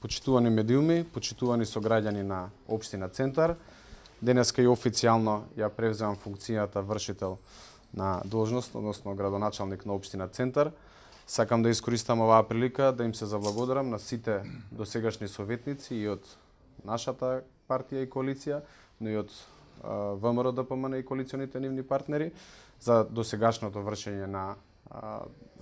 Почитувани медиуми, почитувани сограѓани на општина Центар, денеска и официјално ја превземам функцијата вршител на должност, односно градоначалник на општина Центар. Сакам да искористам оваа прилика да им се заблагодарам на сите досегашни советници и од нашата партија и коалиција, но и од ВМРО ДПМН и коалиционите нивни партнери за досегашното вршење на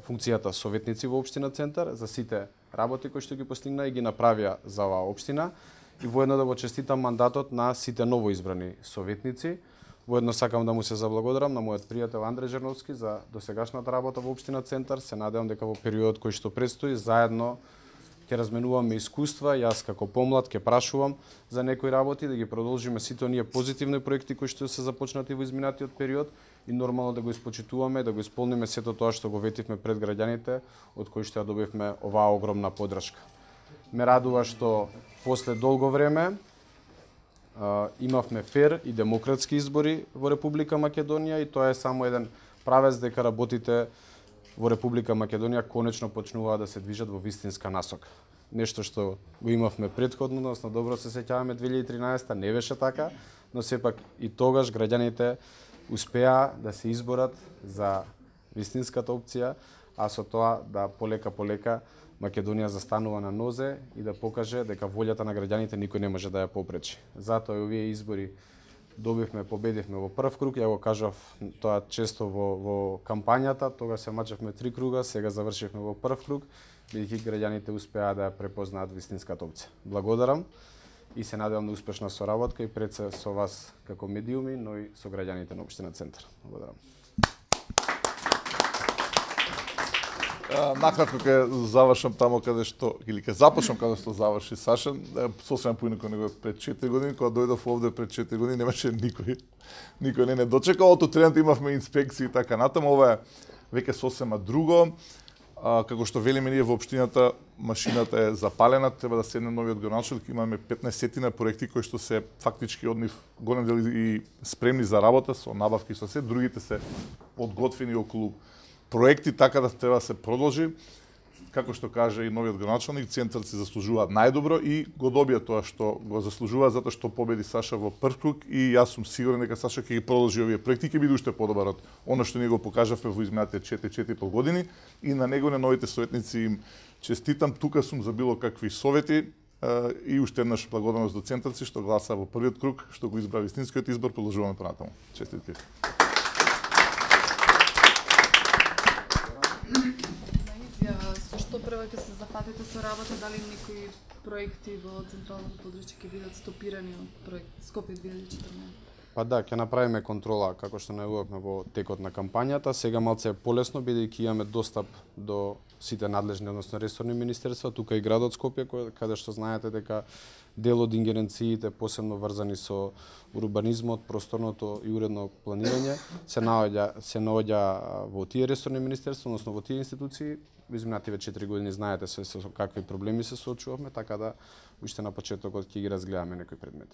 функцијата советници во општина Центар, за сите работи кои што ги постигна и ги направија за оваа општина, и воедно да го честитам мандатот на сите новоизбрани советници. Воедно сакам да му се заблагодарам на мојот пријател Андре Жерновски за досегашната работа во општина Центар. Се надевам дека во периодот кој што предстои заедно ќе разменуваме искуства, јас како помлад ќе прашувам за некои работи, да ги продолжиме сите оние позитивни проекти кои што се започнати во изминатиот период и нормално да го испочитуваме, да го исполниме сето тоа што го ветивме пред граѓаните, од кои што ја добивме оваа огромна поддршка. Ме радува што после долго време имавме фер и демократски избори во Република Македонија и тоа е само еден правец дека работите во Република Македонија конечно почнуваат да се движат во вистинска насока. Нешто што го имавме претходно, односно добро се сеќаваме 2013 не беше така, но сепак и тогаш граѓаните успеа да се изборат за вистинската опција, а со тоа да полека Македонија застанува на нозе и да покаже дека волјата на граѓаните никој не може да ја попречи. Затоа и овие избори победивме во прв круг, ја го кажав тоа често во кампањата, тогаш се мачевме 3 круга, сега завршивме во прв круг, бидејќи граѓаните успеа да ја препознаат вистинската опција. Благодарам и се надевам на успешна соработка и пред се со вас како медиуми, но и со граѓаните на општина Центар. Благодарам. Накратко ќе завршам тамо каде што или ќе започнам каде што заврши Саша. Сосема поинаку него пред 4 години, кога дојдов овде пред 4 години немаше никој не дочека. Од тренот имавме инспекции и така натаму. Ова е веќе сосема друго. Како што велиме ние во општината, машината е запалена, треба да седне новиот градоначалник, имаме 15 проекти кои што се фактички од нив голем дел и спремни за работа со набавки со се, другите се подготвени околу проекти, така да треба да се продолжи. Како што каже и новиот градоначалник, Центар се заслужува најдобро и го добија тоа што го заслужува, затоа што победи Саша во прв круг и јас сум сигурен дека Саша ќе ги продолжи овие проекти и ќе биде уште подобар од она што ние го покажавме во изминатите 4,5 години и на него и на новите советници им честитам. Тука сум за било какви совети и уште еднаш благодарност до Центарци што гласа во првиот круг, што го избра вистинскиот избор, продолжуваме понатаму. Честитки. Што прво ќе се зафатите со работа, дали некои проекти во централното подрачје ќе бидат стопирани од проект Скопје 2014? Па да, ќе направиме контрола како што најавувавме во текот на кампањата. Сега малце е полесно бидејќи имаме достап до сите надлежни, односно ресорни министерства, тука и градот Скопје, каде што знаете дека дел од ингеренциите посебно врзани со урбанизмот, просторното и уредно планирање се наоѓа во тие ресорни министерства, односно во тие институции. Во изминативе 4 години знаете со какви проблеми се соочувавме, така да уште на почетокот ќе ги разгледаме некои предмети.